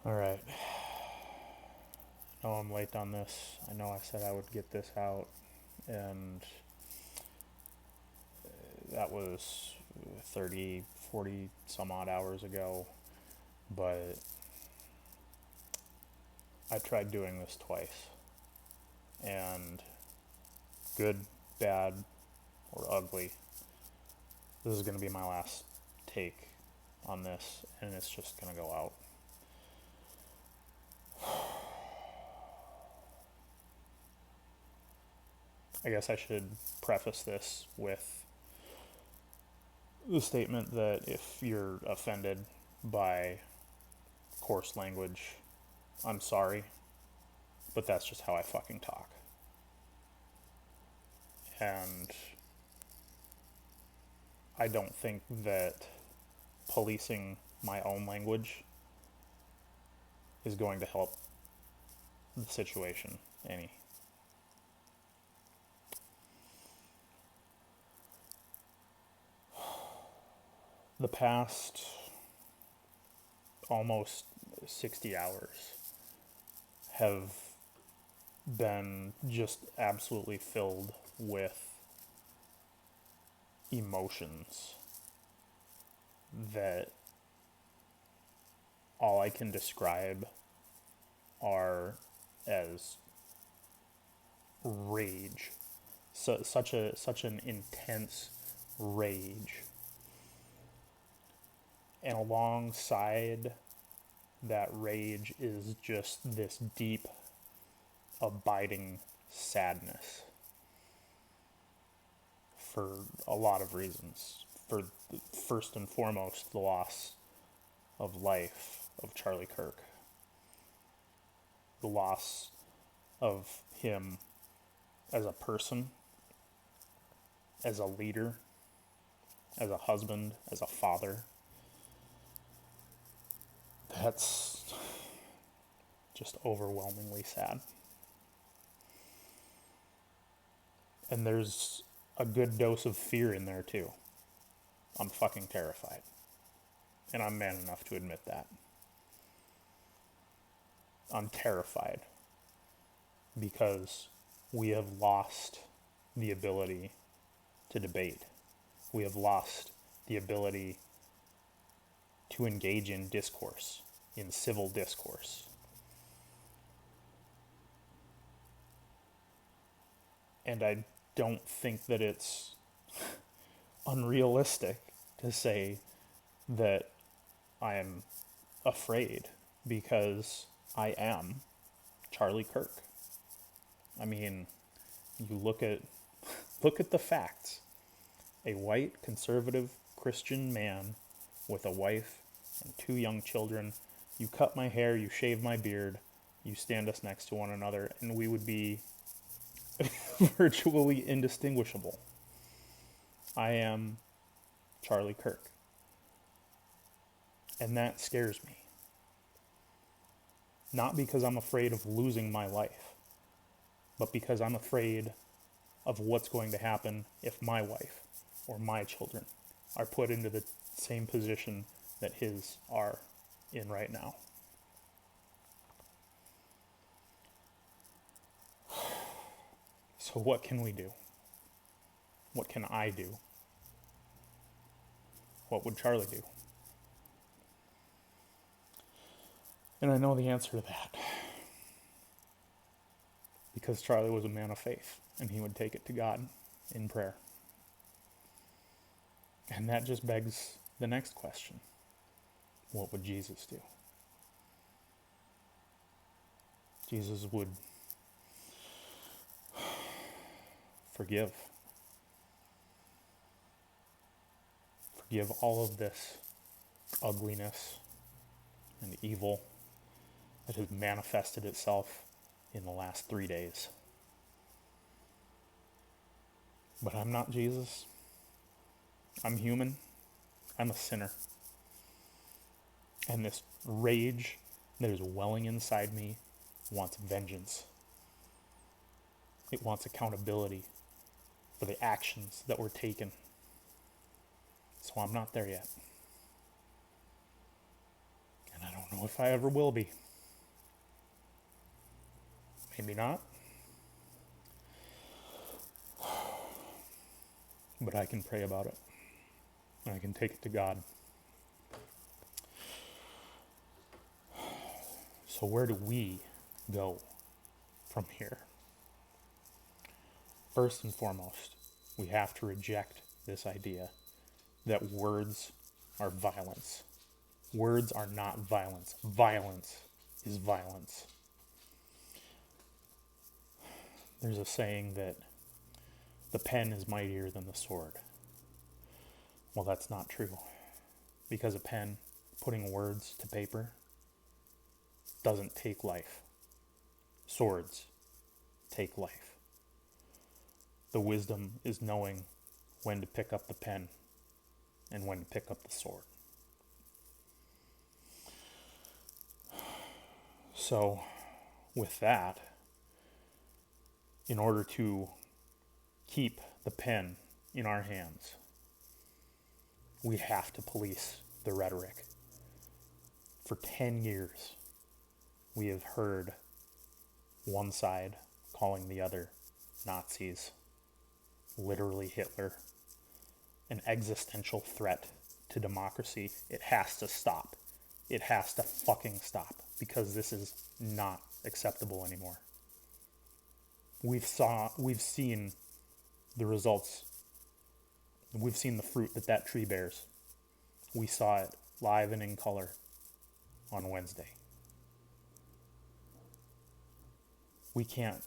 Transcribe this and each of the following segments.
All right. I know I'm late on this. I know I said I would get this out, and that was 30, 40 some odd hours ago, but I tried doing this twice, and good, bad, or ugly, this is going to be my last take on this, and it's just going to go out. I guess I should preface this with the statement that if you're offended by coarse language, I'm sorry, but that's just how I fucking talk. And I don't think that policing my own language is going to help the situation any. The past almost 60 hours have been just absolutely filled with emotions that all I can describe are as rage. Such an intense rage. And alongside that rage is just this deep, abiding sadness for a lot of reasons. For first and foremost, the loss of life of Charlie Kirk, the loss of him as a person, as a leader, as a husband, as a father. That's just overwhelmingly sad. And there's a good dose of fear in there too. I'm fucking terrified. And I'm man enough to admit that. I'm terrified because we have lost the ability to debate. We have lost the ability to engage in discourse, in civil discourse. And I don't think that it's unrealistic to say that I am afraid, because I am Charlie Kirk. I mean, you look at the facts. A white conservative Christian man with a wife and two young children. You cut my hair, you shave my beard, you stand us next to one another, and we would be virtually indistinguishable. I am Charlie Kirk. And that scares me. Not because I'm afraid of losing my life, but because I'm afraid of what's going to happen if my wife or my children are put into the same position that his are in right now. So what can we do? What can I do? What would Charlie do? And I know the answer to that. Because Charlie was a man of faith, and he would take it to God in prayer. And that just begs the next question. What would Jesus do? Jesus would forgive. Forgive all of this ugliness and evil that has manifested itself in the last 3 days. But I'm not Jesus. I'm human. I'm a sinner. And this rage that is welling inside me wants vengeance. It wants accountability for the actions that were taken. So I'm not there yet. And I don't know if I ever will be. Maybe not. But I can pray about it. And I can take it to God. So where do we go from here? First and foremost, we have to reject this idea that words are violence. Words are not violence. Violence is violence. There's a saying that the pen is mightier than the sword. Well, that's not true. Because a pen, putting words to paper, doesn't take life. Swords take life. The wisdom is knowing when to pick up the pen and when to pick up the sword. So, with that, in order to keep the pen in our hands, we have to police the rhetoric. For 10 years, we have heard one side calling the other Nazis, literally Hitler, an existential threat to democracy. It has to stop. It has to fucking stop, because this is not acceptable anymore. We've seen the results. We've seen the fruit that tree bears. We saw it live and in color on Wednesday. We can't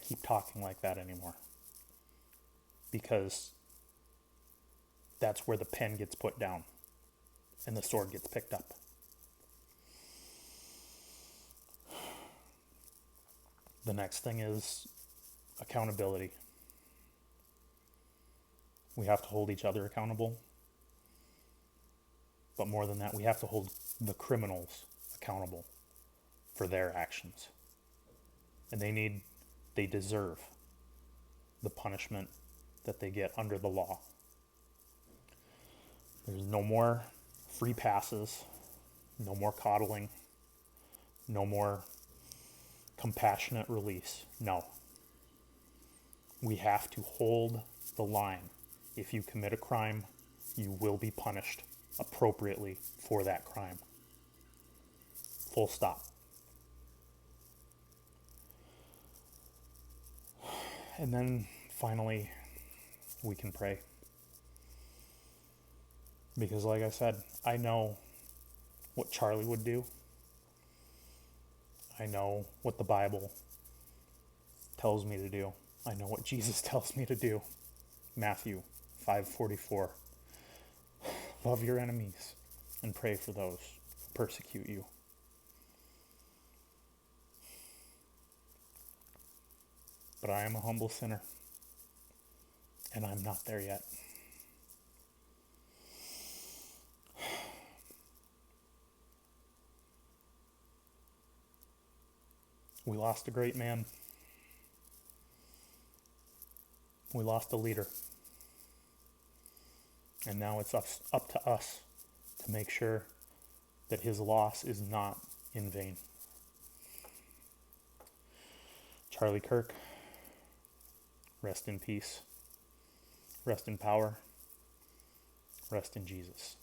keep talking like that anymore, because that's where the pen gets put down and the sword gets picked up. The next thing is accountability. We have to hold each other accountable. But more than that, we have to hold the criminals accountable for their actions. And they deserve the punishment that they get under the law. There's no more free passes, no more coddling, no more compassionate release. No. We have to hold the line. If you commit a crime, you will be punished appropriately for that crime. Full stop. And then finally, we can pray. Because like I said, I know what Charlie would do. I know what the Bible tells me to do. I know what Jesus tells me to do. Matthew 5:44. Love your enemies and pray for those who persecute you. But I am a humble sinner, and I'm not there yet. We lost a great man. We lost a leader. And now it's up to us to make sure that his loss is not in vain. Charlie Kirk, rest in peace. Rest in power. Rest in Jesus.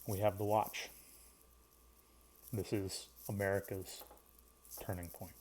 We have the watch. This is America's turning point.